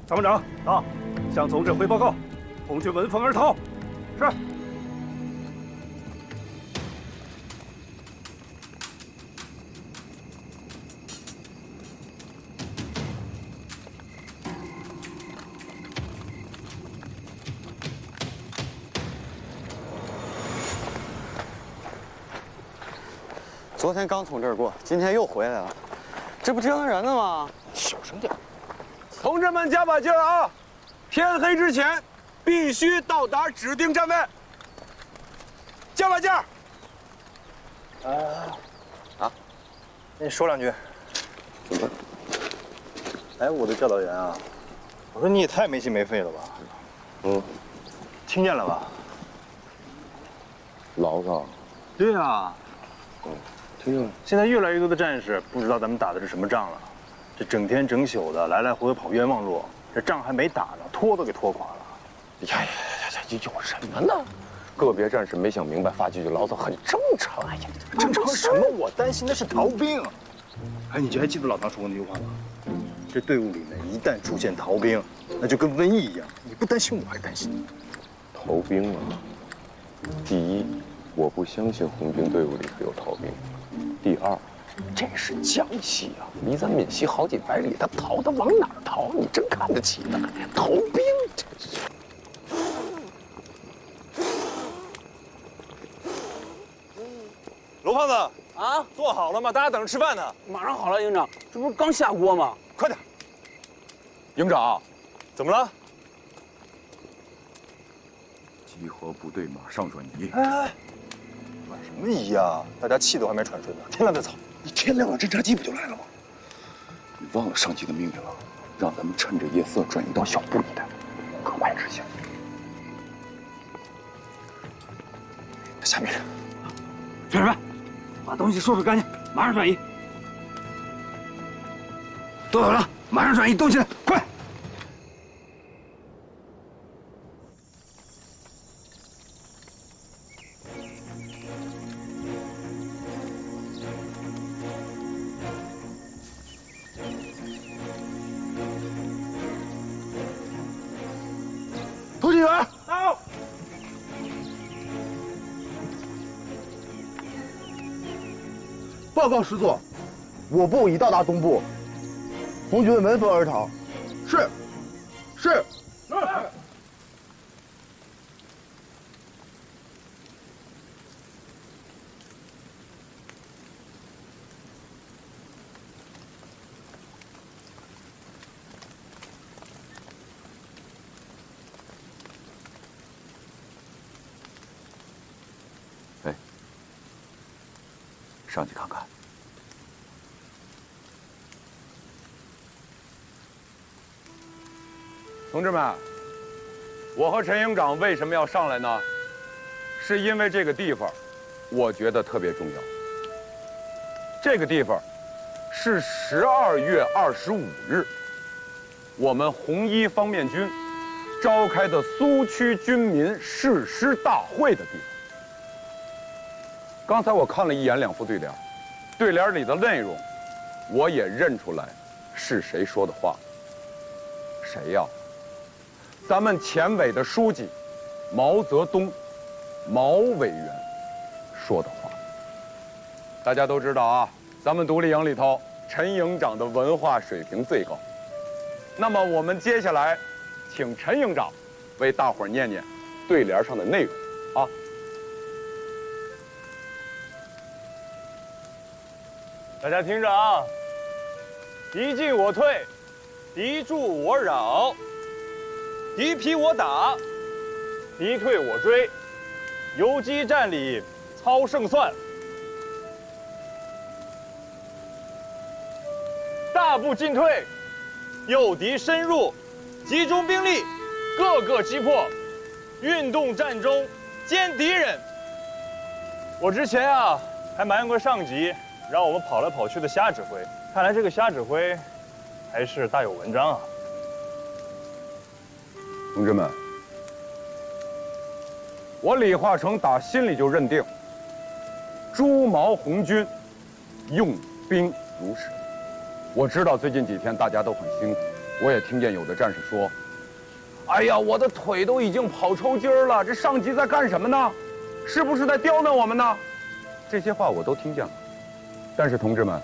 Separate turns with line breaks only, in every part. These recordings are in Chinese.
参谋长，
到，
向总指挥报告，红军闻风而逃。
是。
昨天刚从这儿过，今天又回来了，这不折腾人呢吗？
小声点。同志们加把劲儿啊！天黑之前必须到达指定站位。加把劲儿！跟你说两句。
怎么？
哎，我的教导员啊，我说你也太没心没肺了吧？听见了吧？
牢骚。
对啊。
听见了。
现在越来越多的战士不知道咱们打的是什么仗了，这整天整宿的来来回回跑冤枉路，这仗还没打呢，拖都给拖垮了。
呀，有什么呢？个别战士没想明白，发几句牢骚很正常。哎呀，
正常什么？我担心的是逃兵。哎，你还记得老唐说过那句话吗？这队伍里面一旦出现逃兵，那就跟瘟疫一样。你不担心，我还担心。
逃兵啊！第一，我不相信红军队伍里会有逃兵。第二，这是江西啊，离咱闽西好几百里，他往哪儿逃？你真看得起他？逃兵，真是。
罗胖子
啊，
做好了吗？大家等着吃饭呢。
马上好了，营长，这不是刚下锅吗？
快点。
营长，
怎么了？
集合部队，马上转移。
哎，转什么移啊？大家气都还没喘顺呢，天亮再走。
你天亮了，侦察机不就来了吗？你忘了上级的命令了，让咱们趁着夜色转移到小部一带，格外执行。
下命令。
军士们，把东西收拾干净，马上转移。都有了，马上转移，动起来，快！
突击员到。
报告师座，我部已到达东部，红军闻风而逃。是。
上去看看。同志们，我和陈营长为什么要上来呢？是因为这个地方，我觉得特别重要。这个地方是12月25日，我们红一方面军召开的苏区军民誓师大会的地方。刚才我看了一眼2副对联，对联里的内容，我也认出来是谁说的话。谁呀？咱们前委的书记毛泽东，毛委员说的话。大家都知道啊，咱们独立营里头，陈营长的文化水平最高。那么我们接下来，请陈营长为大伙儿念念对联上的内容啊。
大家听着啊！敌进我退，敌驻我扰，敌疲我打，敌退我追，游击战里操胜算。大步进退，诱敌深入，集中兵力，各个击破，运动战中歼敌人。我之前啊还埋怨过上级，让我们跑来跑去的瞎指挥，看来这个瞎指挥还是大有文章啊！
同志们，我李化成打心里就认定，朱毛红军用兵如神。我知道最近几天大家都很辛苦，我也听见有的战士说：“哎呀，我的腿都已经跑抽筋儿了，这上级在干什么呢？是不是在刁难我们呢？”这些话我都听见了。但是同志们，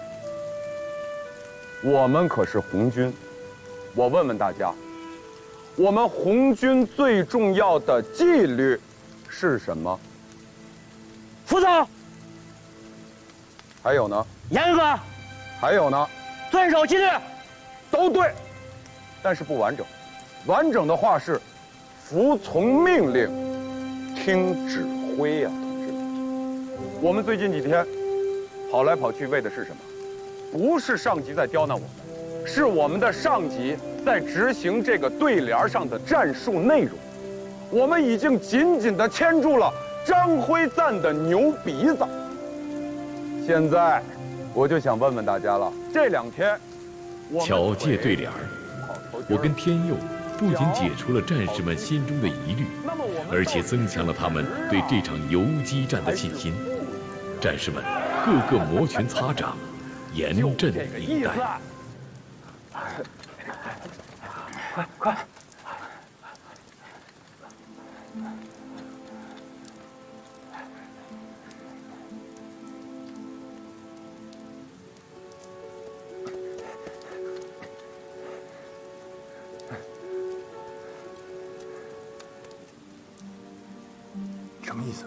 我们可是红军，我问问大家，我们红军最重要的纪律是什么？
服从、
还有呢？
严格、
还有呢？
遵守纪律，
都对，但是不完整。完整的话是服从命令，听指挥呀，同志们。我们最近几天跑来跑去为的是什么？不是上级在刁难我们，是我们的上级在执行这个对联上的战术内容。我们已经紧紧地牵住了张辉瓒的牛鼻子。现在我就想问问大家了，这2天
巧借对联儿，我跟天佑不仅解除了战士们心中的疑虑，而且增强了他们对这场游击战的信心。战士们个个摩拳擦掌，严阵以待。
快！
什么意思？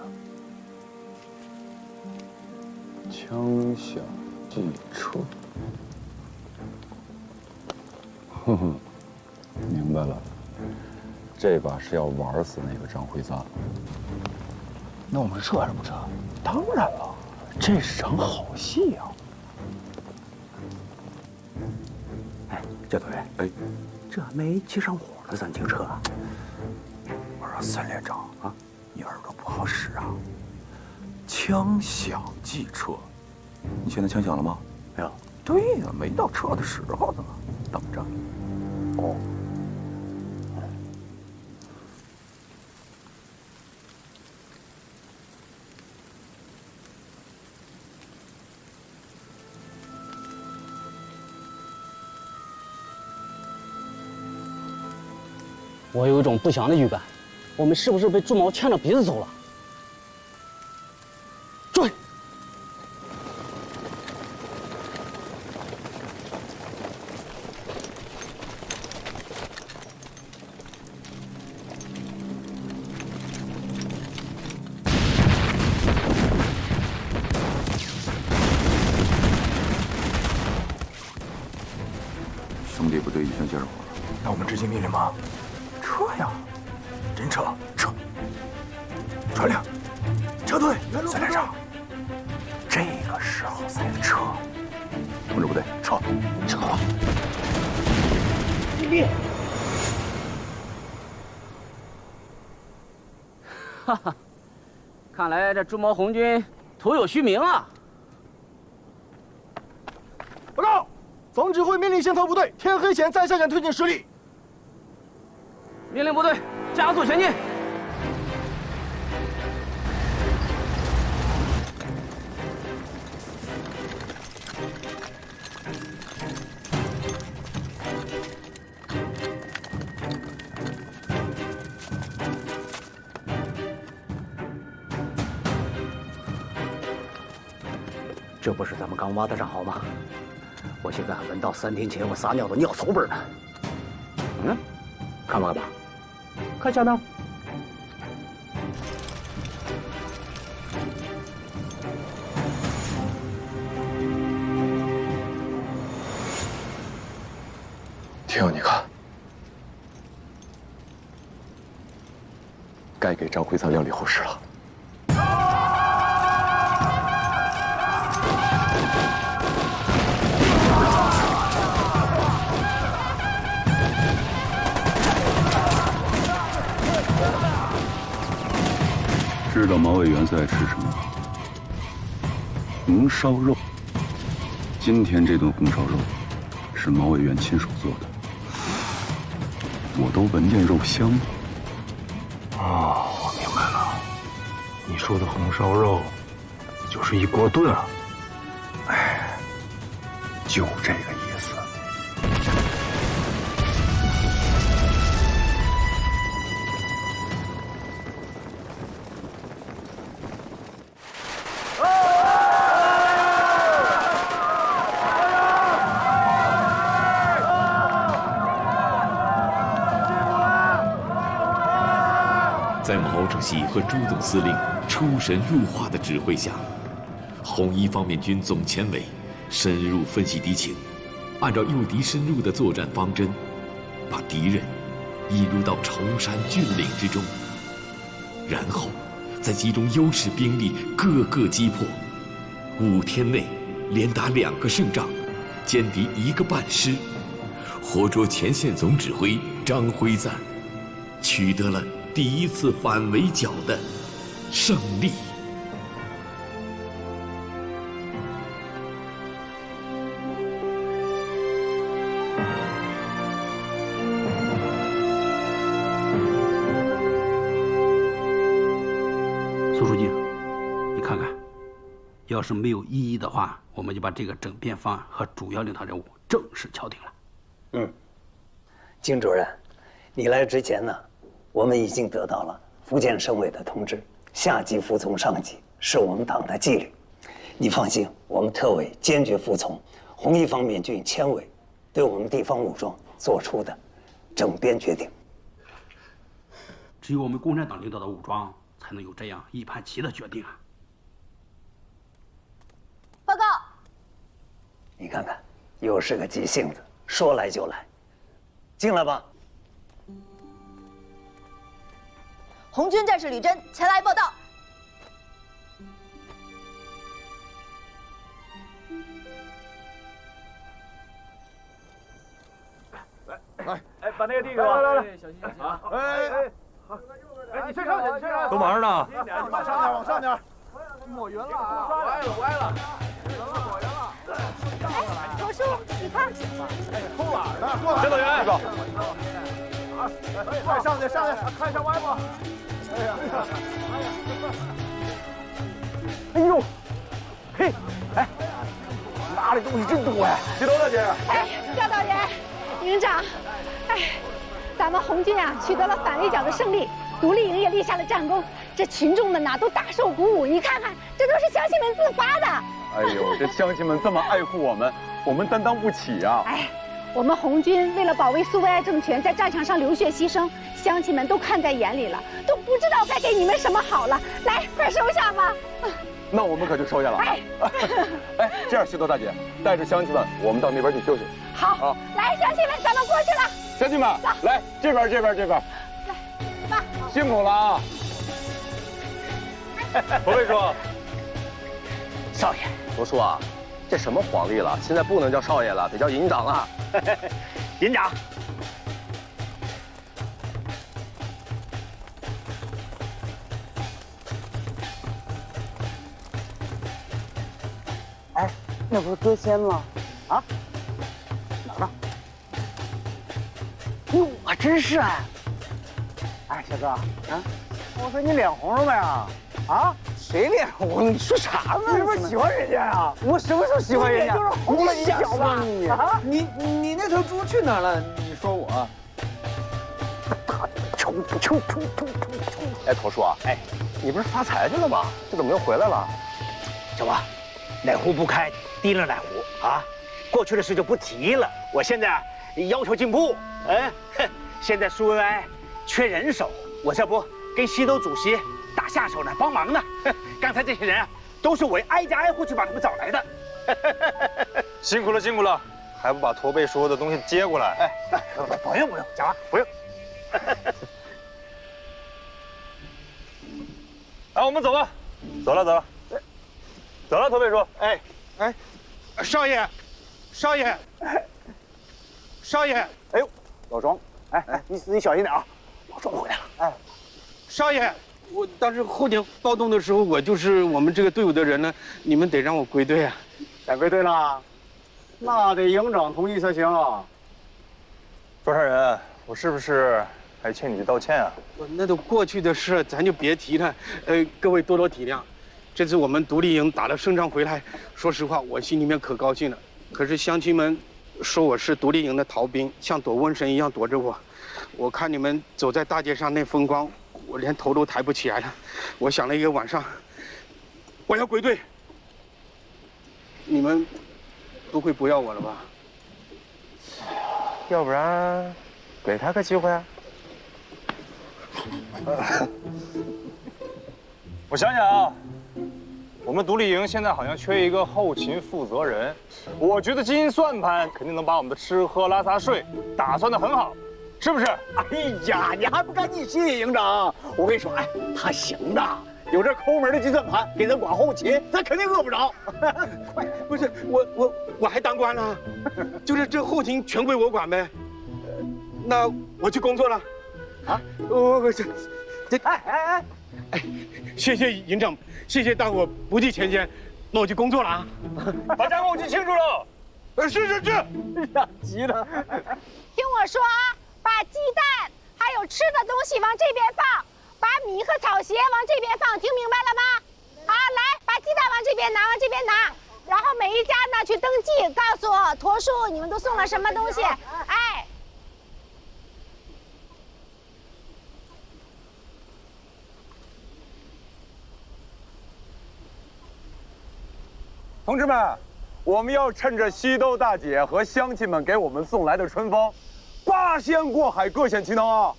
枪响即撤。哼哼，明白了，这把是要玩死那个张辉瓒。
那我们撤还是不撤？当然了，这是场好戏呀！哎，教头，哎，这没起上火呢，咱就撤啊！我说3连长啊，你耳朵不好使啊！枪响即撤，你现在枪响了吗？没有。对呀，没到撤的时候呢，等着。哦。
我有一种不祥的预感，我们是不是被朱毛牵着鼻子走了？追！
兄弟部队已经接着火了，那我们执行命令吗？撤呀！真撤！撤！传令，撤退！3连长，这个时候才撤。同志部队，撤！撤！你！
哈哈，看来这朱毛红军徒有虚名啊！
报告，总指挥命令先头部队天黑前再向前推进10里。
命令部队加速前进。这不是咱们刚挖的战壕吗？我现在还闻到3天前我撒尿的尿骚味呢。嗯，看吧看吧。看下面，
天佑，你看，该给张辉瓒料理后事了。
知道毛委员最爱吃什么？红烧肉。今天这顿红烧肉是毛委员亲手做的，我都闻见肉香了。
哦，我明白了，你说的红烧肉就是一锅炖啊。哎，就这个意思。
在毛主席和朱总司令出神入化的指挥下，红一方面军总前委深入分析敌情，按照诱敌深入的作战方针，把敌人引入到崇山峻岭之中，然后再集中优势兵力各个击破，5天内连打2个胜仗，歼敌1个半师，活捉前线总指挥张辉瓒，取得了第一次反围剿的胜利。
苏书记，你看看，要是没有异议的话，我们就把这个整编方案和主要领导任务正式敲定了。
金主任，你来之前呢，我们已经得到了福建省委的通知，下级服从上级是我们党的纪律。你放心，我们特委坚决服从红一方面军前委对我们地方武装做出的整编决定。
只有我们共产党领导的武装才能有这样一盘棋的决定啊！
报告。
你看看，又是个急性子，说来就来。进来吧。
红军战士吕真前来报道。
哎，把那个递给我。来，小心小心啊！哎，你先上去，你先上去。
都忙着呢。
往上点，往上点。
抹匀了啊！歪了。抹匀了。
哎，罗叔，你看。
偷懒呢！
指导员，
快上去，上去，
看一下歪不？
哎呦，嘿，哎，拿的东西真多呀！
记得大姐。
哎，教导员，营长，哎，咱们红军啊取得了反围剿的胜利，独立营也立下了战功，这群众们呐都大受鼓舞。你看看，这都是乡亲们自发的。
哎呦，这乡亲们这么爱护我们担当不起呀！
哎，我们红军为了保卫苏维埃政权，在战场上流血牺牲，乡亲们都看在眼里了，都不知道该给你们什么好了。来，快收下吧。
那我们可就收下了。
哎，
哎，这样，徐多大姐带着乡亲们，我们到那边去休息。
好，
啊，
来，乡亲们，咱们过去了。
乡亲们，来这边。
来，吧。
辛苦了啊！
罗秘书，
少爷，
罗叔啊，这什么皇帝了？现在不能叫少爷了，得叫营长了。
营长。
哎，那不是歌仙吗？啊？哪儿呢？哟，还真是哎！哎，小哥啊，我说你脸红了没啊？啊？谁脸红了？你说啥呢？你是不是喜欢人家呀？我什么时候喜欢人家？就是红了，你小子！你啊，你那头猪去哪儿了？你说我？冲！哎，头叔啊，哎，你不是发财去了吗？这怎么又回来了？
什么？哪壶不开提了哪壶啊！过去的事就不提了。我现在要求进步，现在苏维埃缺人手，我这不跟西斗主席打下手呢，帮忙呢。刚才这些人啊，都是我挨家挨户去把他们找来的。
辛苦了，还不把驼背说的东西接过来？
哎，不用，讲吧，不用。
来，我们走吧。走了，驼背叔。
哎，少爷，哎呦，老庄，哎，你小心点啊，老庄回来了。哎，
少爷，我当时后天暴动的时候，我就是我们这个队伍的人呢，你们得让我归队啊。
该归队了，那得营长同意才行啊。
庄上人，我是不是还欠你道歉啊？
那都过去的事，咱就别提了。各位多多体谅。这次我们独立营打了胜仗回来，说实话，我心里面可高兴了。可是乡亲们说我是独立营的逃兵，像躲瘟神一样躲着我。我看你们走在大街上那风光，我连头都抬不起来了。我想了一个晚上，我要归队。你们不会不要我了吧？
要不然给他个机会啊？我想想啊，我们独立营现在好像缺一个后勤负责人，我觉得精英算盘肯定能把我们的吃喝拉撒睡打算得很好，是不是？
哎呀，你还不赶紧信营长？我跟你说，哎，他行的，有这抠门的计算盘给咱管后勤，咱肯定饿不着。
快，不是我还当官呢，就是这后勤全归我管呗。那我去工作了。啊，我这哎，谢谢营长，谢谢大伙不计前嫌，那我去工作了啊。
把战功记清楚了。
是。
呀，急了。
听我说啊，把鸡蛋还有吃的东西往这边放，把米和草鞋往这边放，听明白了吗？好，来，把鸡蛋往这边拿，往这边拿。然后每一家呢去登记，告诉我驼叔你们都送了什么东西。哎。
同志们，我们要趁着西兜大姐和乡亲们给我们送来的春风，八仙过海，各显其能啊！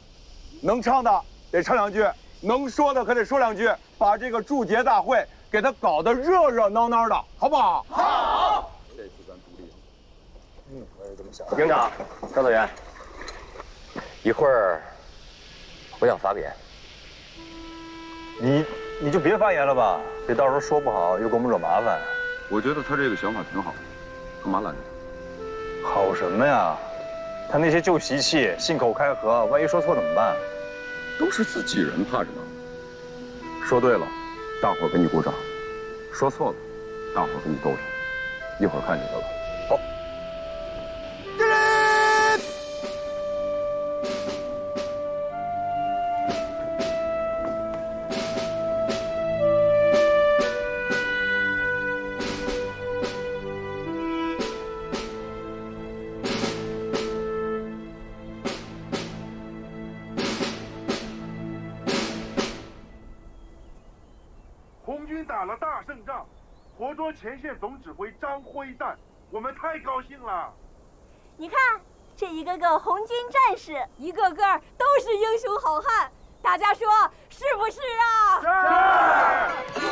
能唱的得唱两句，能说的可得说两句，把这个祝捷大会给它搞得热热闹闹的，好不好？好。这次咱独立营，我也这么想。
营长，教导员，一会儿我想发言。
你就别发言了吧，别到时候说不好又给我们惹麻烦。
我觉得他这个想法挺好，干嘛拦着
他？好什么呀？他那些旧习气，信口开河，万一说错怎么办？
都是自己人，怕什么？
说对了，大伙儿给你鼓掌；说错了，大伙儿给你兜上。一会儿看你的了。好。
红军打了大胜仗，活捉前线总指挥张辉蛋，我们太高兴了。
你看，这一个个红军战士，一个个都是英雄好汉，大家说是不是啊？是。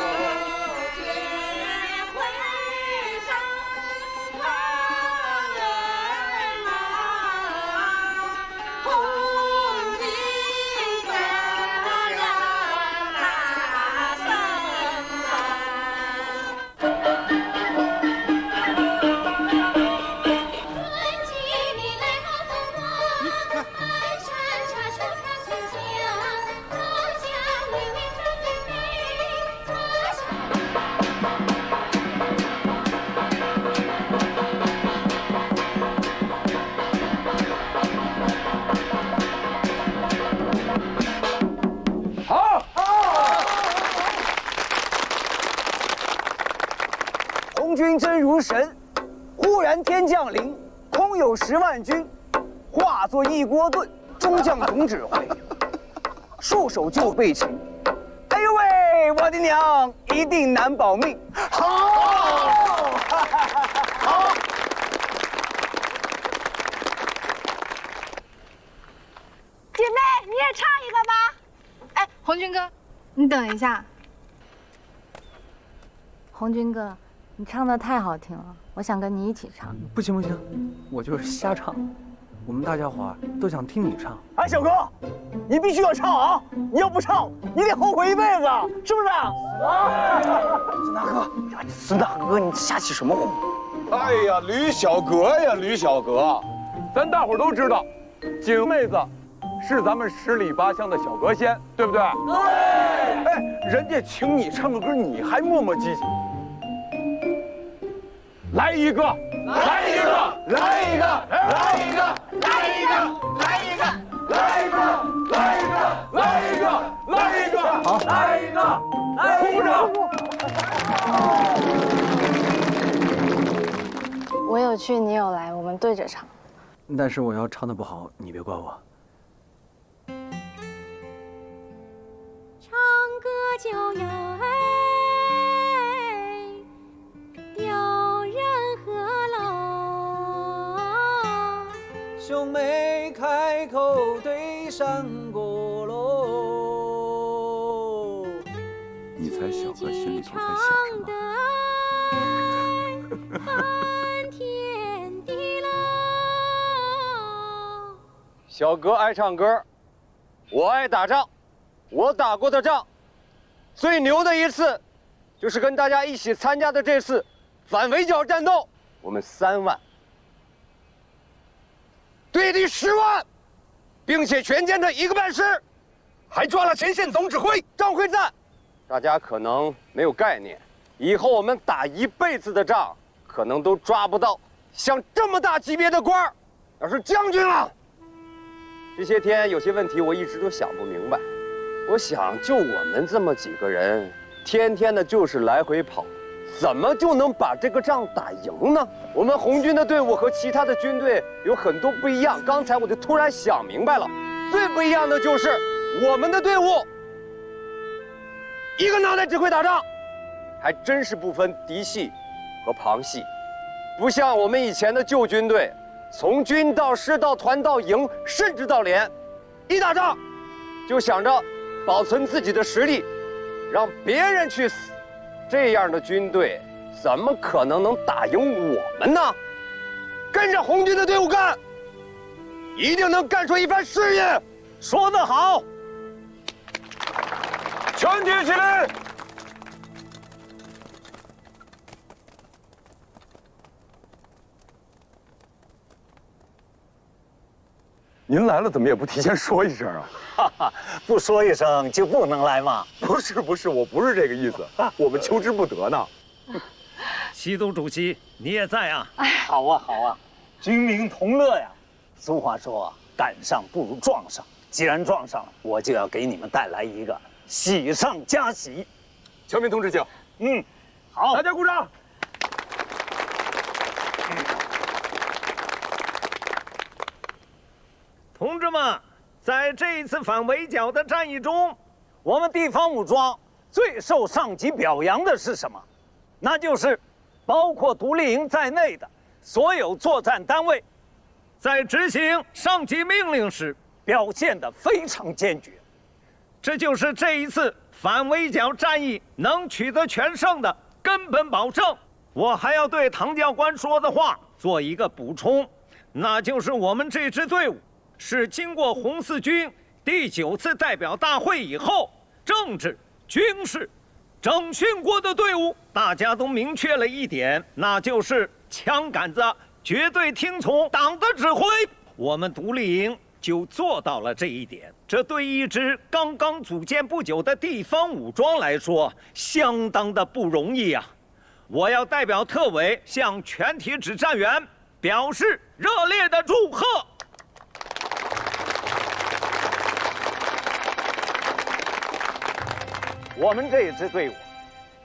红军真如神，忽然天降临，空有10万军，化作一锅炖，中将总指挥，束手就被擒。哎呦喂，我的娘，一定难保命。好，好。
姐妹，你也唱一个吧。
哎，红军哥，你等一下。红军哥，你唱的太好听了，我想跟你一起唱。
不行，我就是瞎唱，我们大家伙都想听你唱。
哎，小哥，你必须要唱啊！你要不唱，你得后悔一辈子，是不是？啊！孙大哥，孙大哥，你瞎起什么哄？
哎呀，吕小阁呀，吕小阁，咱大伙儿都知道，景妹子是咱们10里8乡的小阁仙，对不对？对。哎，人家请你唱个歌，你还磨磨唧唧。来一个，来一个，来一个，来一个，来一个，来一个，来一个，来一个，来一个，来一个，好，来一个，鼓掌。
我有去，你有来，我们对着唱。
但是我要唱的不好，你别怪我。
唱歌就要有人和
龙，兄妹开口对山歌喽。
你猜小哥心里头在想什么？
小哥爱唱歌，我爱打仗，我打过的仗，最牛的一次，就是跟大家一起参加的这次反围剿战斗，我们3万对敌10万，并且全歼他1个半师，还抓了前线总指挥张辉瓒。大家可能没有概念，以后我们打一辈子的仗，可能都抓不到像这么大级别的官儿，要是将军了。这些天有些问题我一直都想不明白，我想就我们这么几个人，天天的就是来回跑，怎么就能把这个仗打赢呢？我们红军的队伍和其他的军队有很多不一样，刚才我就突然想明白了，最不一样的就是我们的队伍，一个脑袋只会打仗，还真是不分嫡系和旁系，不像我们以前的旧军队。从军到师到团到营，甚至到连，一打仗就想着保存自己的实力，让别人去死，这样的军队怎么可能能打赢我们呢？跟着红军的队伍干，一定能干出一番事业。说得好，全体起来！
您来了，怎么也不提前说一声啊？
哈哈，不说一声就不能来吗？
不是，我不是这个意思，我们求之不得呢。
习总主席，你也在啊？哎，好啊，好啊，军民同乐呀。俗话说，赶上不如撞上。既然撞上了，我就要给你们带来一个喜上加喜。
乔明同志，请。
好，
大家鼓掌。
同志们，在这一次反围剿的战役中，我们地方武装最受上级表扬的是什么？那就是包括独立营在内的所有作战单位，在执行上级命令时表现得非常坚决。这就是这一次反围剿战役能取得全胜的根本保证。我还要对唐教官说的话做一个补充，那就是我们这支队伍是经过红四军第9次代表大会以后，政治、军事整训过的队伍。大家都明确了一点，那就是枪杆子绝对听从党的指挥。我们独立营就做到了这一点，这对一支刚刚组建不久的地方武装来说，相当的不容易啊！我要代表特委向全体指战员表示热烈的祝贺。我们这支队伍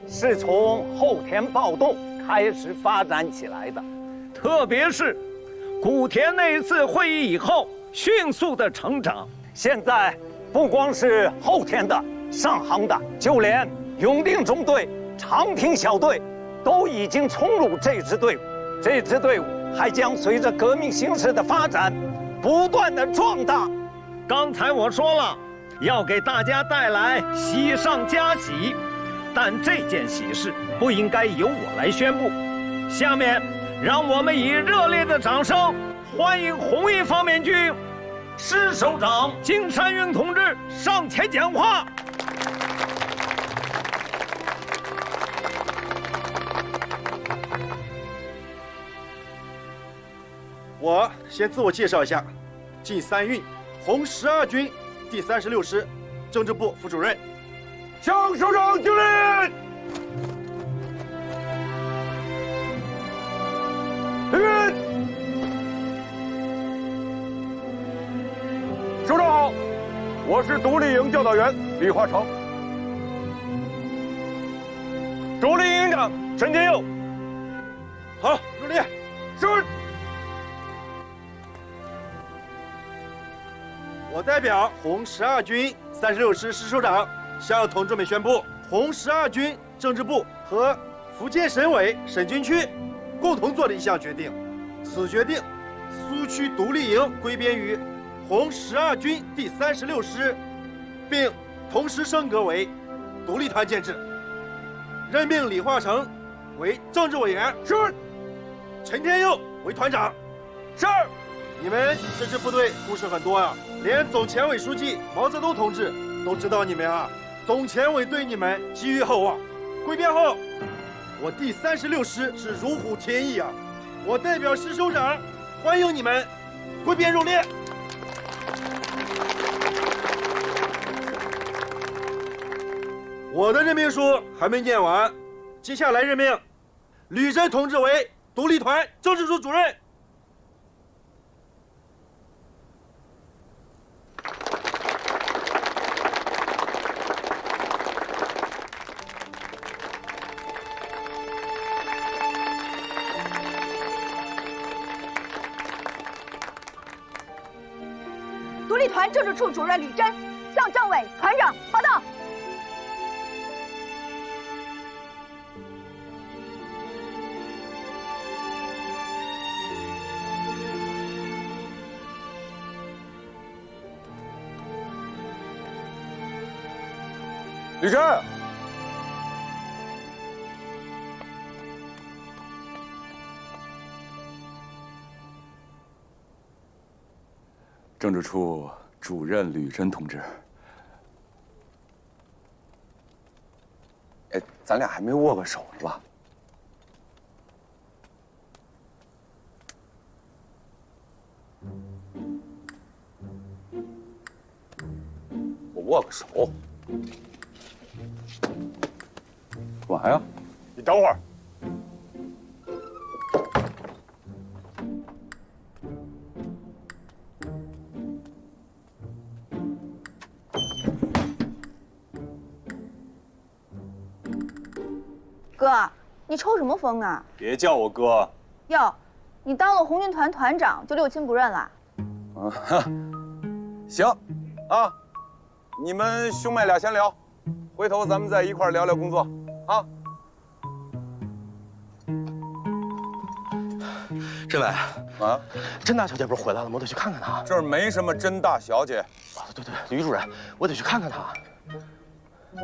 是从后田暴动开始发展起来的，特别是古田那一次会议以后迅速的成长。现在不光是后田的、上杭的，就连永定中队、长平小队都已经冲入这支队伍。这支队伍还将随着革命形势的发展，不断的壮大。刚才我说了，要给大家带来喜上加喜，但这件喜事不应该由我来宣布。下面，让我们以热烈的掌声欢迎红一方面军师首长金山云同志上前讲话。
我先自我介绍一下，靳三运，红12军第36师政治部副主任。
向首长敬礼。礼。首长好，我是独立营教导员李华成。独立营长陈天佑。
好，入列。
是。
我代表红12军36师师首长向同志们宣布，红12军政治部和福建省委省军区共同做的一项决定。此决定，苏区独立营归编于红12军第36师，并同时升格为独立团建制，任命李化成为政治委员，是；陈天佑为团长，是。你们这支部队故事很多啊，连总前委书记毛泽东同志都知道你们啊。总前委对你们寄予厚望。归编后，我第36师是如虎添翼啊！我代表师首长欢迎你们归编入列。我的任命书还没念完，接下来任命吕珍同志为独立团政治处主任。
独立团政治处主任吕珍向政委、团长报道。
吕珍，政治处主任吕珍同志。哎，咱俩还没握个手呢吧？我握个手。干嘛呀？
你等会儿。
哥，你抽什么风啊？
别叫我哥。
哟，你当了红军团团长就六亲不认了？
啊，行，啊，你们兄妹俩先聊，回头咱们再一块聊聊工作，啊。
政委
啊，
甄大小姐不是回来了吗？我得去看看她。
这儿没什么甄大小姐。
啊，对，吕主任，我得去看看她。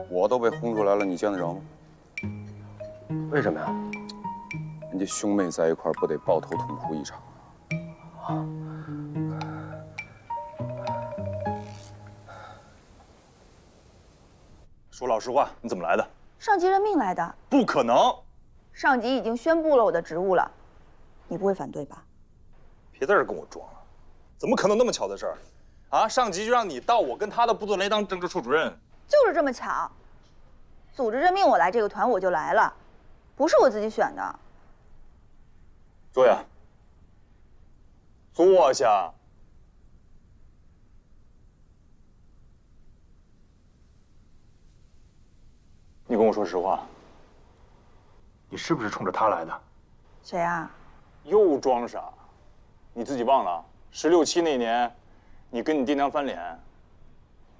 我都被轰出来了，你见得着吗？
为什么呀？
人家兄妹在一块儿，不得抱头痛哭一场啊！
说老实话，你怎么来的？
上级任命来的。
不可能！
上级已经宣布了我的职务了，你不会反对吧？
别在这跟我装了，怎么可能那么巧的事儿？啊，上级就让你到我跟他的部队来当政治处主任，
就是这么巧。组织任命我来这个团，我就来了，不是我自己选的。
坐下。坐下。你跟我说实话，你是不是冲着他来的？
谁啊？
又装傻？你自己忘了？16、17那年，你跟你爹娘翻脸，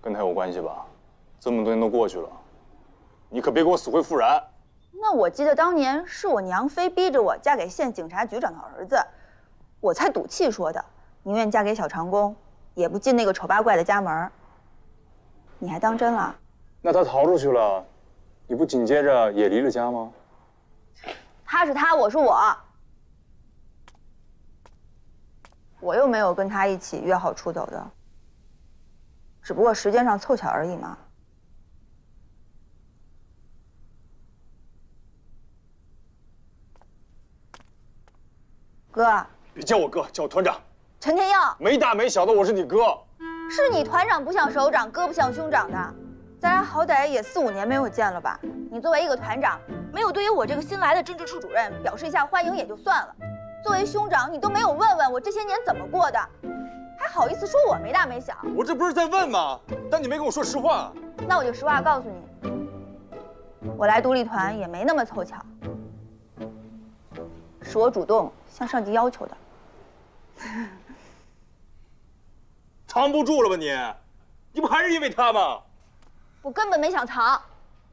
跟他有关系吧？这么多年都过去了，你可别给我死灰复燃。
那我记得当年是我娘非逼着我嫁给县警察局长的儿子，我才赌气说的，宁愿嫁给小长工，也不进那个丑八怪的家门。你还当真了？
那他逃出去了，你不紧接着也离了家吗？
他是他，我是我，我又没有跟他一起约好出走的，只不过时间上凑巧而已嘛。哥，
别叫我哥，叫我团长。
陈天耀，
没大没小的，我是你哥。
是你团长不像首长，哥不像兄长的，咱俩好歹也4、5年没有见了吧？你作为一个团长，没有对于我这个新来的政治处主任表示一下欢迎也就算了，作为兄长，你都没有问问我这些年怎么过的，还好意思说我没大没小？
我这不是在问吗？但你没跟我说实话。
那我就实话告诉你，我来独立团也没那么凑巧，是我主动向上级要求的。
藏不住了吧你？你不还是因为他吗？
我根本没想藏，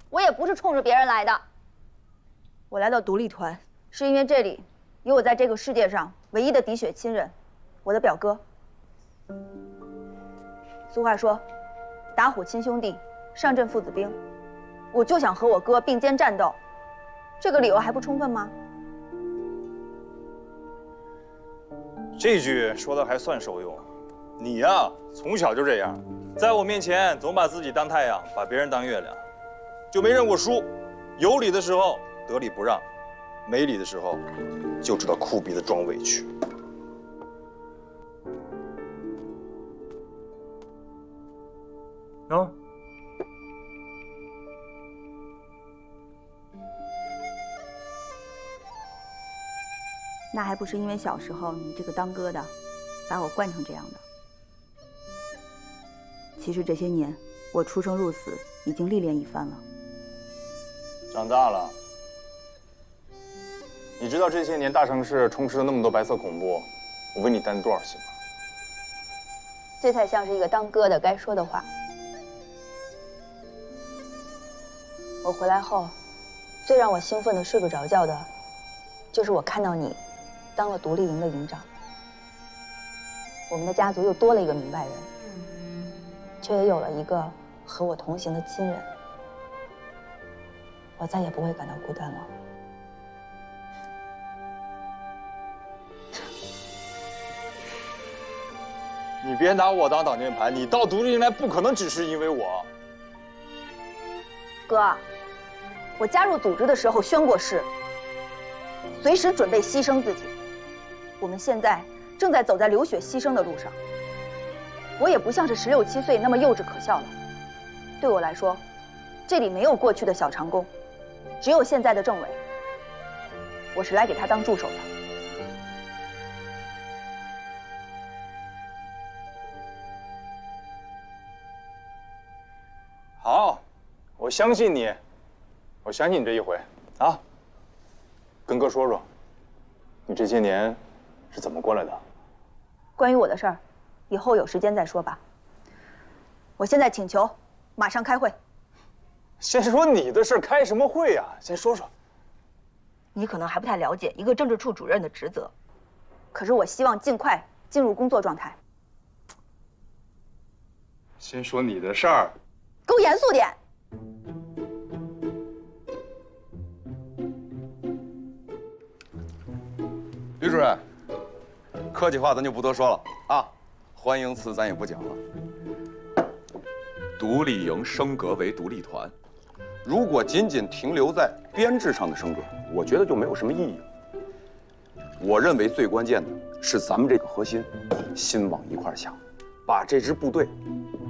我也不是冲着别人来的。我来到独立团，是因为这里有我在这个世界上唯一的滴血亲人，我的表哥。俗话说，打虎亲兄弟，上阵父子兵。我就想和我哥并肩战斗，这个理由还不充分吗？
这句说的还算受用。你呀，从小就这样，在我面前总把自己当太阳，把别人当月亮，就没认过输。有理的时候得理不让，没理的时候就知道哭鼻子装委屈。啊。
那还不是因为小时候你这个当哥的，把我惯成这样的。其实这些年，我出生入死，已经历练一番了。
长大了，你知道这些年大城市充斥了那么多白色恐怖，我为你担多少心吗？
这才像是一个当哥的该说的话。我回来后，最让我兴奋的睡不着觉的，就是我看到你当了独立营的营长，我们的家族又多了一个明白人，却也有了一个和我同行的亲人，我再也不会感到孤单了。
你别拿我当挡箭牌，你到独立营来不可能只是因为我。
哥，我加入组织的时候宣过誓，随时准备牺牲自己。我们现在正在走在流血牺牲的路上。我也不像是16、17岁那么幼稚可笑了。对我来说，这里没有过去的小长工，只有现在的政委。我是来给他当助手的。
好，我相信你，我相信你这一回啊。跟哥说说，你这些年是怎么过来的？
关于我的事儿，以后有时间再说吧。我现在请求马上开会。
先说你的事，开什么会呀？先说说。
你可能还不太了解一个政治处主任的职责，可是我希望尽快进入工作状态。
先说你的事儿。
给我严肃点。
吕主任，客气话咱就不多说了啊，欢迎词咱也不讲了。独立营升格为独立团，如果仅仅停留在编制上的升格，我觉得就没有什么意义。我认为最关键的是咱们这个核心心往一块想，把这支部队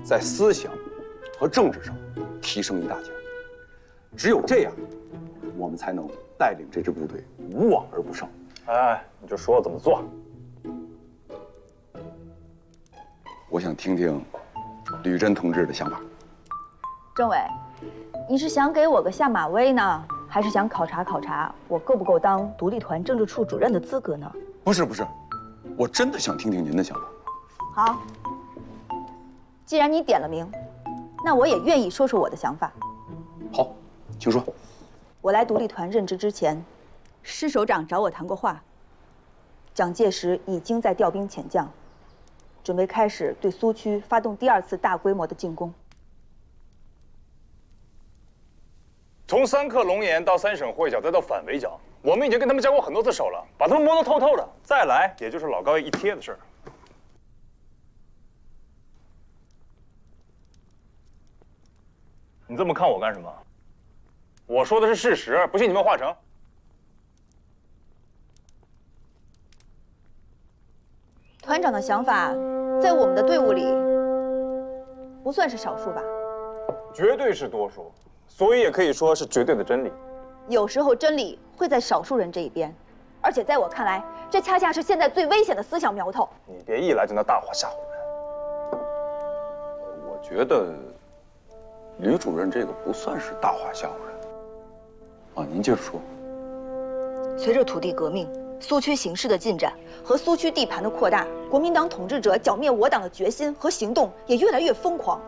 在思想和政治上提升一大截。只有这样，我们才能带领这支部队无往而不胜。
哎，你就说怎么做。
我想听听吕真同志的想法。
政委，你是想给我个下马威呢，还是想考察考察我够不够当独立团政治处主任的资格呢？
不是，我真的想听听您的想法。
好，既然你点了名，那我也愿意说说我的想法。
好，请说。
我来独立团任职之前，师首长找我谈过话。蒋介石已经在调兵遣将，准备开始对苏区发动第2次大规模的进攻。
从3克龙岩到3省会剿，再到反围剿，我们已经跟他们交过很多次手了，把他们摸得透透的。再来，也就是老高一贴的事儿。你这么看我干什么？我说的是事实，不信你问华成。
团长的想法，在我们的队伍里不算是少数吧？
绝对是多数，所以也可以说是绝对的真理。
有时候真理会在少数人这一边，而且在我看来，这恰恰是现在最危险的思想苗头。
你别一来就拿大话吓唬人。
我觉得吕主任这个不算是大话吓唬人。啊，您接着说。
随着土地革命、苏区形势的进展和苏区地盘的扩大，国民党统治者剿灭我党的决心和行动也越来越疯狂，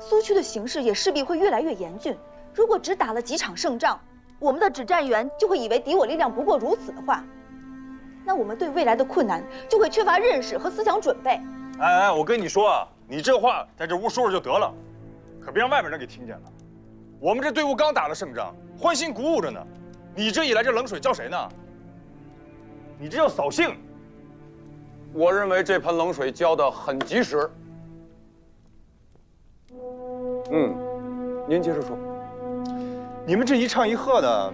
苏区的形势也势必会越来越严峻。如果只打了几场胜仗，我们的指战员就会以为敌我力量不过如此的话，那我们对未来的困难就会缺乏认识和思想准备。
哎，我跟你说啊，你这话在这屋说说就得了，可别让外面人给听见了。我们这队伍刚打了胜仗，欢欣鼓舞着呢。你这一来这冷水浇谁呢？你这叫扫兴。
我认为这盆冷水浇得很及时。您接着说。
你们这一唱一和的，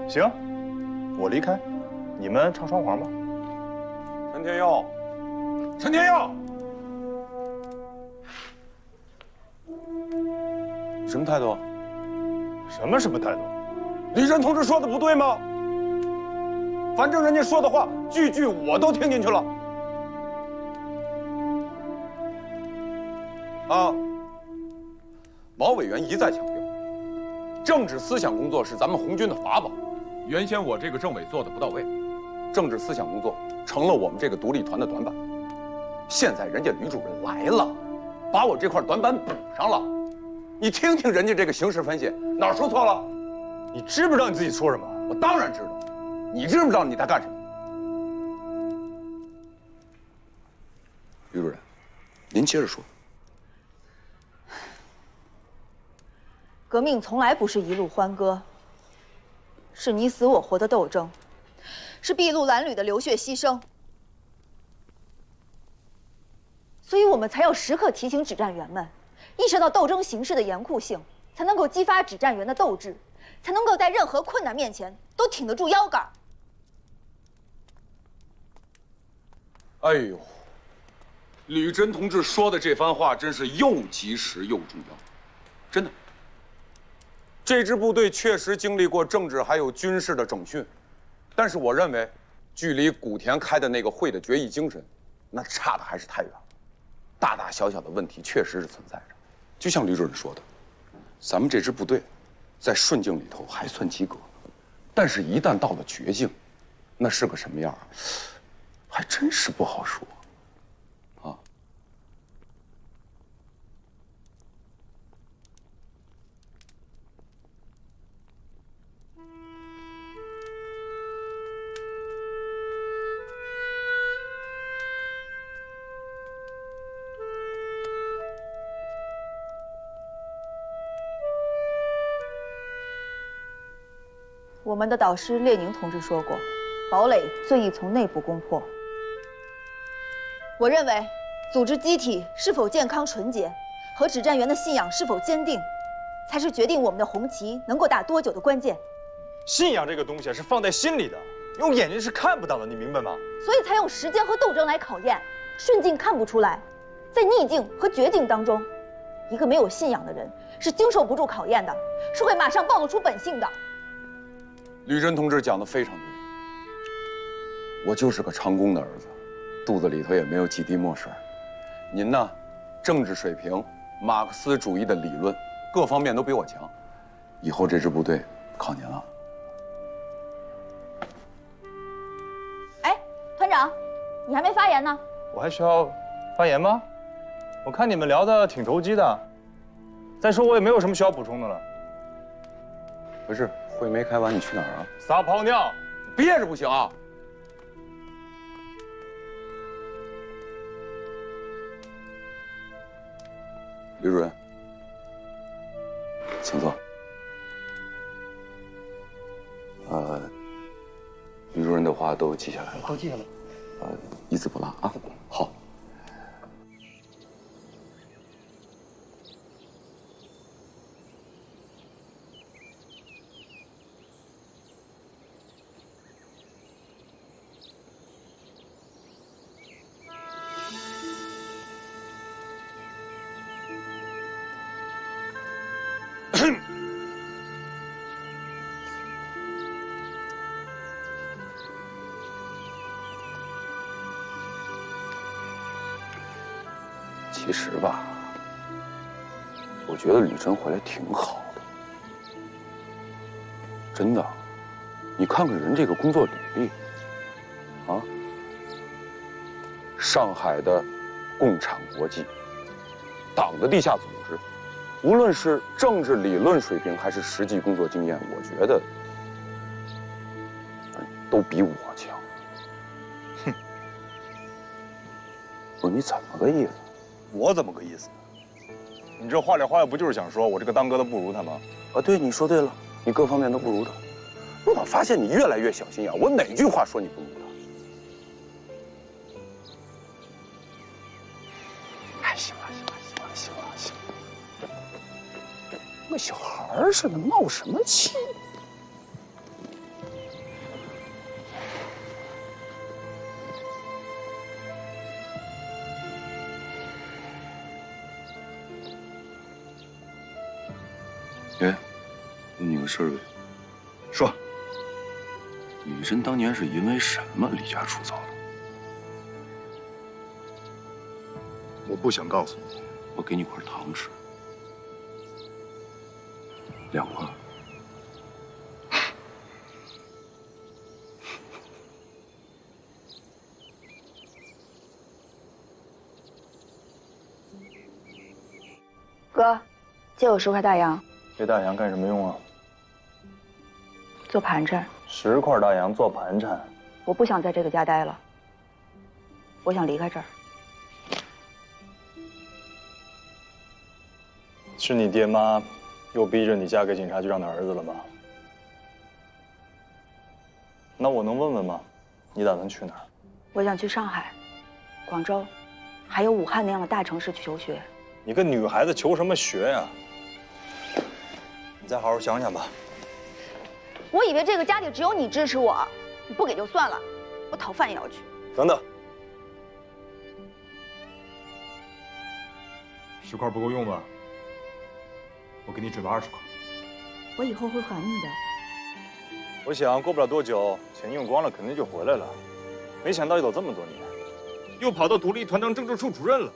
行，我离开，你们唱双簧吧。
陈天佑，陈天佑，什么态度？
什么态度？
李真同志说的不对吗？反正人家说的话句句我都听进去了。啊，毛委员一再强调，政治思想工作是咱们红军的法宝。原先我这个政委做的不到位，政治思想工作成了我们这个独立团的短板。现在人家吕主任来了，把我这块短板补上了。你听听人家这个形势分析，哪儿说错了？
你知不知道你自己说什么？
我当然知道。你知不知道你在干什么？吕主任，您接着说。
革命从来不是一路欢歌，是你死我活的斗争，是筚路蓝缕的流血牺牲。所以我们才要时刻提醒指战员们，意识到斗争形势的严酷性，才能够激发指战员的斗志，才能够在任何困难面前都挺得住腰杆。
哎呦，吕真同志说的这番话真是又及时又重要，真的。这支部队确实经历过政治还有军事的整训，但是我认为，距离古田开的那个会的决议精神，那差的还是太远了。大大小小的问题确实是存在着，就像吕主任说的，咱们这支部队，在顺境里头还算及格，但是一旦到了绝境，那是个什么样啊？还真是不好说。
我们的导师列宁同志说过，堡垒最易从内部攻破。我认为，组织机体是否健康纯洁，和指战员的信仰是否坚定，才是决定我们的红旗能够打多久的关键。
信仰这个东西是放在心里的，用眼睛是看不到的，你明白吗？
所以才用时间和斗争来考验。顺境看不出来，在逆境和绝境当中，一个没有信仰的人是经受不住考验的，是会马上暴露出本性的。
吕真同志讲得非常对，我就是个长工的儿子，肚子里头也没有几滴墨水。您呢，政治水平、马克思主义的理论，各方面都比我强，以后这支部队靠您了。
哎，团长，你还没发言呢。
我还需要发言吗？我看你们聊得挺投机的。再说我也没有什么需要补充的了。
不是。会没开完，你去哪儿啊？
撒泡尿，
憋着不行啊！吕主任，请坐。吕主任的话都记下来了，
都记下来。
一字不落啊。好。其实吧，我觉得吕真回来挺好的，真的。你看看人这个工作履历，啊，上海的共产国际，党的地下组织，无论是政治理论水平还是实际工作经验，我觉得都比我强。哼，不是你怎么个意思？
我怎么个意思？你这话里话外不就是想说我这个当哥的不如他吗？
啊，对，你说对了，你各方面都不如他。我咋发现你越来越小心眼？我哪句话说你不如他？哎，行了，跟小孩似的，闹什么气？
哎，问你个事儿呗。说，雨珍当年是因为什么离家出走的？
我不想告诉你。
我给你块糖吃，2块。
哥，借我10块大洋。
这大洋干什么用啊？
做盘缠。
10块大洋做盘缠？
我不想在这个家待了，我想离开这儿。
是你爹妈又逼着你嫁给警察局长的儿子了吗？那我能问问吗？你打算去哪儿？
我想去上海、广州，还有武汉那样的大城市去求学。
你个女孩子求什么学呀？你再好好想想吧。
我以为这个家里只有你支持我，你不给就算了，我讨饭也要去。
等等
，10块不够用吧？我给你准备20块。
我以后会还你的。
我想过不了多久，钱用光了，肯定就回来了。没想到又走这么多年，又跑到独立团当政治处主任了。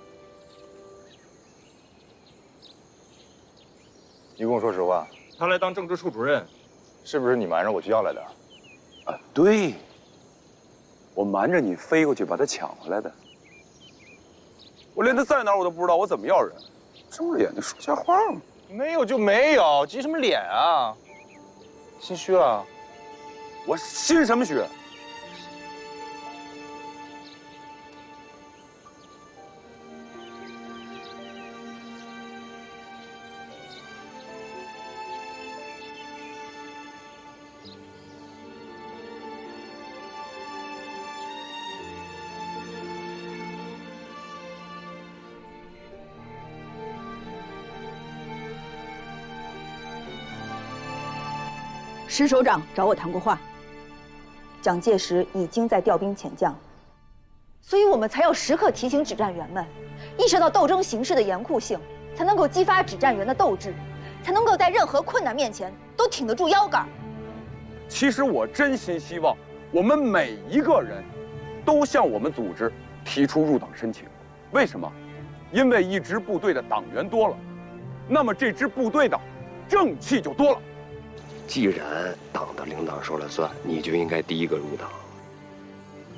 你跟我说实话，他来当政治处主任，是不是你瞒着我去要来的？
啊，对，我瞒着你飞过去把他抢回来的。我连他在哪儿我都不知道，我怎么要人？睁着眼睛说瞎话吗？
没有就没有，急什么脸啊？心虚了？
我心什么虚？
石首长找我谈过话，蒋介石已经在调兵遣将，所以我们才要时刻提醒指战员们，意识到斗争形势的严酷性，才能够激发指战员的斗志，才能够在任何困难面前都挺得住腰杆。
其实我真心希望我们每一个人都向我们组织提出入党申请。为什么？因为一支部队的党员多了，那么这支部队的正气就多了。
既然党的领导说了算，你就应该第一个入党。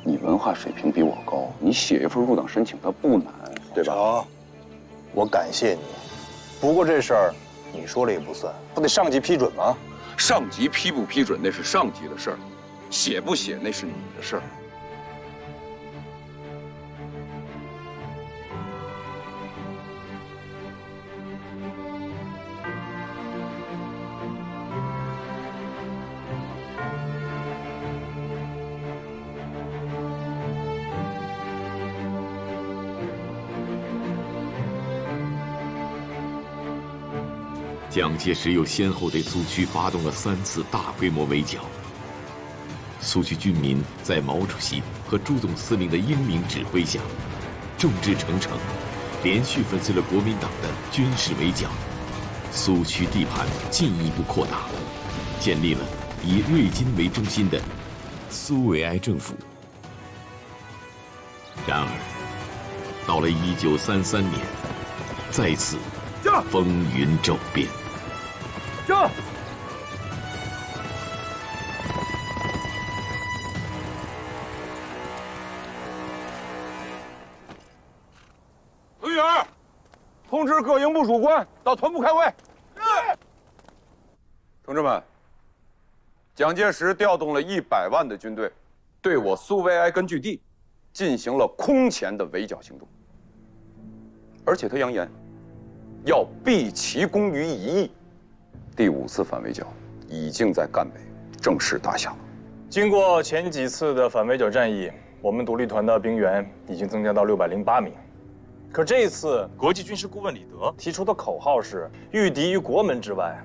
你文化水平比我高，你写一份入党申请它不难，对吧？
好，我感谢你。不过这事儿你说了也不算，不得上级批准吗？
上级批不批准那是上级的事儿，写不写那是你的事儿。
蒋介石又先后对苏区发动了3次大规模围剿。苏区军民在毛主席和朱总司令的英明指挥下，众志成城，连续粉碎了国民党的军事围剿，苏区地盘进一步扩大，建立了以瑞金为中心的苏维埃政府。然而，到了1933年，再次风云骤变。
这。文员，通知各营部属官到团部开会。是。同志们，蒋介石调动了100万的军队，对我苏维埃根据地进行了空前的围剿行动，而且他扬言，要毕其功于一役。第5次反围剿已经在赣北正式打响了。
经过前几次的反围剿战役，我们独立团的兵员已经增加到608名。可这一次，国际军事顾问李德提出的口号是“御敌于国门之外”。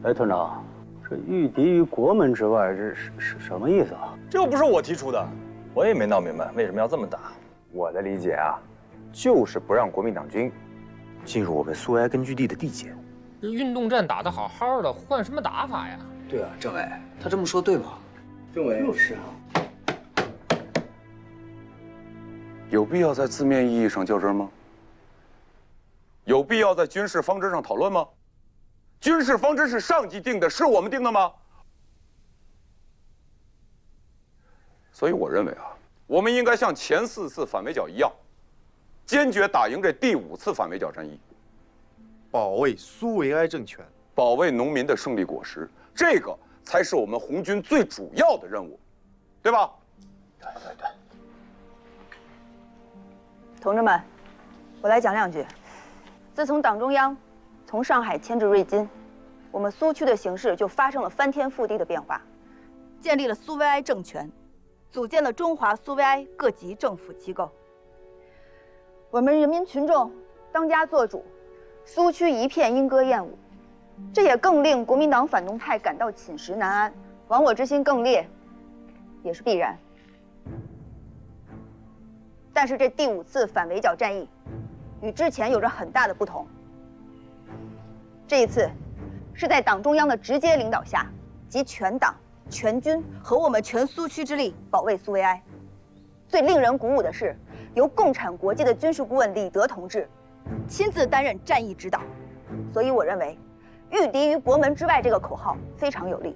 哎，团长，这御敌于国门之外，这是什么意思啊？
这又不是我提出的，我也没闹明白为什么要这么打。
我的理解啊，就是不让国民党军进入我们苏维埃根据地的地界。
这运动战打得好好的，换什么打法呀？
对啊，政委，他这么说对吗？
政委
就是啊。
有必要在字面意义上较真吗？有必要在军事方针上讨论吗？军事方针是上级定的，是我们定的吗？所以我认为啊，我们应该像前4次反围剿一样，坚决打赢这第5次反围剿战役，
保卫苏维埃政权，
保卫农民的胜利果实，这个才是我们红军最主要的任务，对吧？
对。
同志们，我来讲2句。自从党中央从上海迁至瑞金，我们苏区的形势就发生了翻天覆地的变化，建立了苏维埃政权，组建了中华苏维埃各级政府机构。我们人民群众当家作主，苏区一片莺歌燕舞，这也更令国民党反动派感到寝食难安，亡我之心更烈，也是必然。但是这第5次反围剿战役与之前有着很大的不同。这一次是在党中央的直接领导下，集全党、全军和我们全苏区之力保卫苏维埃。最令人鼓舞的是，由共产国际的军事顾问李德同志亲自担任战役指导。所以我认为“御敌于国门之外”这个口号非常有力。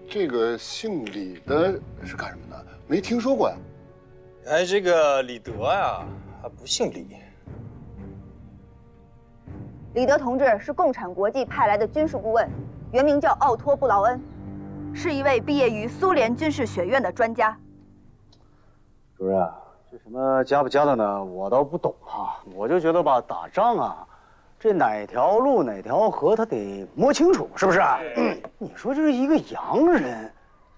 这个姓李的是干什么的？没听说过呀。
哎，这个李德呀，还不姓李。
李德同志是共产国际派来的军事顾问，原名叫奥托·布劳恩，是一位毕业于苏联军事学院的专家。
主任，这什么加不加的呢？我倒不懂啊。我就觉得吧，打仗啊，这哪条路哪条河，他得摸清楚，是不是？你说这是一个洋人，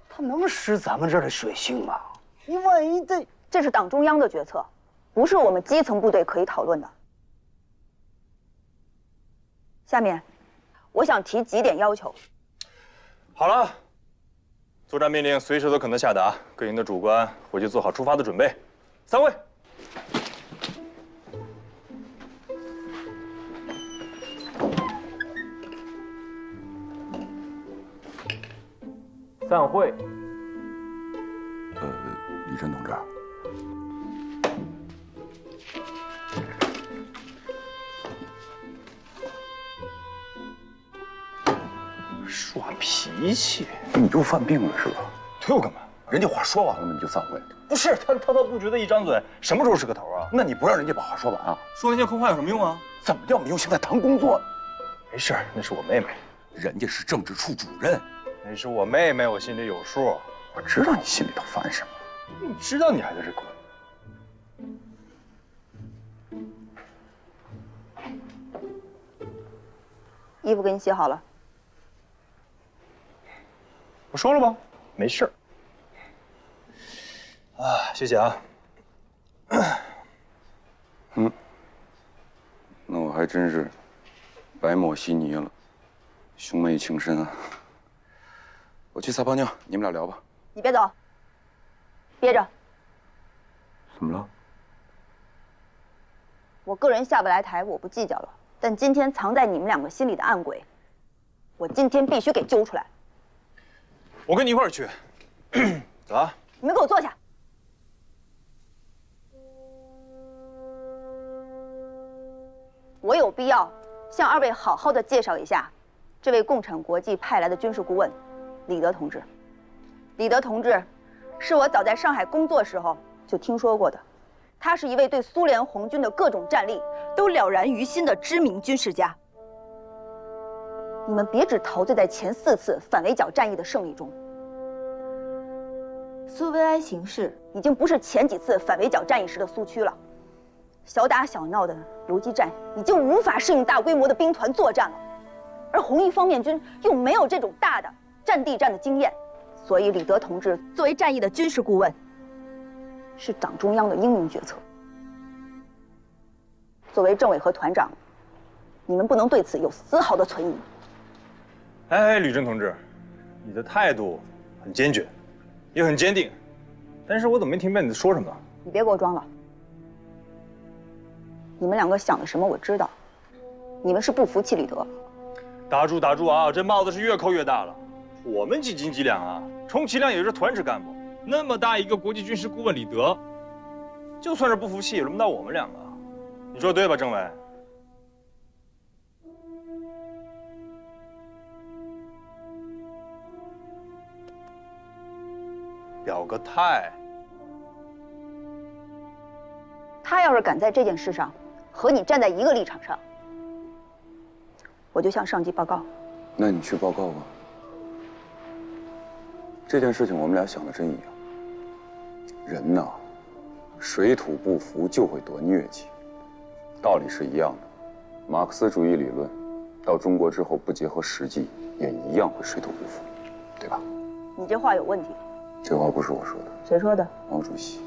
他能识咱们这儿的水性吗？你万一
这是党中央的决策，不是我们基层部队可以讨论的。下面，我想提几点要求。
好了，作战命令随时都可能下达，各营的主官回去做好出发的准备。散会。散会。
李真同志，
耍脾气，
你又犯病了是吧？
推我干嘛？
人家话说完了，你就散会。
不是他倒不觉得一张嘴什么时候是个头啊？
那你不让人家把话说完啊？
说那些空话有什么用啊？
怎么叫没用？现在谈工作。
没事，那是我妹妹，
人家是政治处主任。
那是我妹妹，我心里有数。
我知道你心里头烦什么。
你知道你还在这管？
衣服给你洗好了。
我说了吧，没事儿。啊，谢谢啊。
那我还真是白抹稀泥了，兄妹情深啊。我去撒泡尿，你们俩聊吧。
你别走，憋着。
怎么了？
我个人下不来台，我不计较了。但今天藏在你们2个心里的暗鬼，我今天必须给揪出来。
我跟你一块儿去。走啊！
你们给我坐下。我有必要向2位好好的介绍一下这位共产国际派来的军事顾问李德同志。李德同志是我早在上海工作时候就听说过的，他是一位对苏联红军的各种战力都了然于心的知名军事家。你们别只陶醉在前4次反围剿战役的胜利中，苏维埃形势已经不是前几次反围剿战役时的苏区了。小打小闹的游击战已经无法适应大规模的兵团作战了，而红一方面军又没有这种大的战地战的经验，所以李德同志作为战役的军事顾问，是党中央的英明决策。作为政委和团长，你们不能对此有丝毫的存疑。
哎，吕震同志，你的态度很坚决，也很坚定，但是我怎么没听明白你在说什么？
你别给我装了。你们两个想的什么我知道，你们是不服气李德。
打住打住啊！这帽子是越扣越大了。我们几斤几两啊？充其量也是团职干部，那么大一个国际军事顾问李德，就算是不服气，也轮不到我们两个。你说对吧，政委？表个态。
他要是敢在这件事上和你站在一个立场上，我就向上级报告。
那你去报告吧。这件事情我们俩想的真一样。人呐，水土不服就会得疟疾，道理是一样的。马克思主义理论到中国之后不结合实际，也一样会水土不服，对吧？
你这话有问题。
这话不是我说的。
谁说的？
毛主席。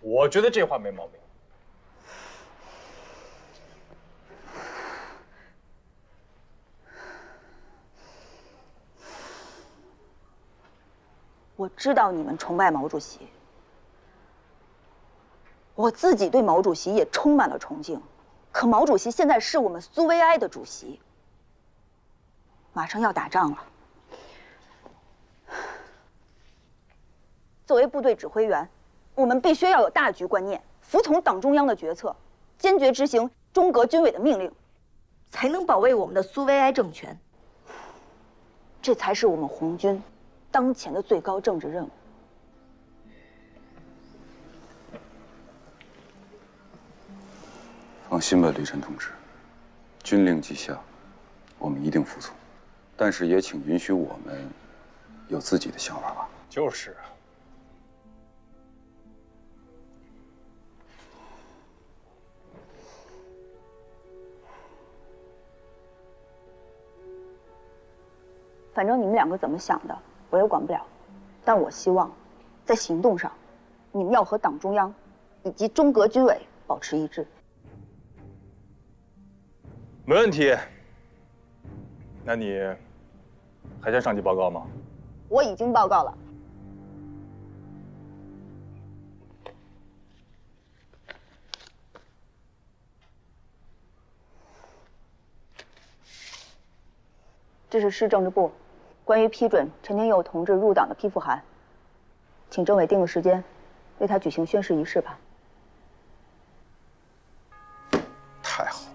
我觉得这话没毛病。
我知道你们崇拜毛主席，我自己对毛主席也充满了崇敬。可毛主席现在是我们苏维埃的主席，马上要打仗了。作为部队指挥员，我们必须要有大局观念，服从党中央的决策，坚决执行中革军委的命令，才能保卫我们的苏维埃政权。这才是我们红军当前的最高政治任务。
放心吧，李晨同志，军令既下，我们一定服从。但是也请允许我们有自己的想法吧。
就是啊。
反正你们两个怎么想的，我也管不了。但我希望，在行动上，你们要和党中央以及中革军委保持一致。
没问题。那你还向上级报告吗？
我已经报告了。这是市政治部关于批准陈天佑同志入党的批复函，请政委定个时间，为他举行宣誓仪式吧。
太好了，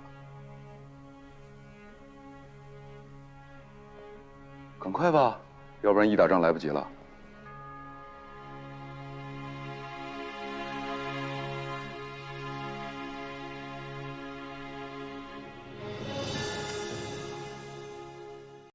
赶快吧，要不然一打仗来不及了。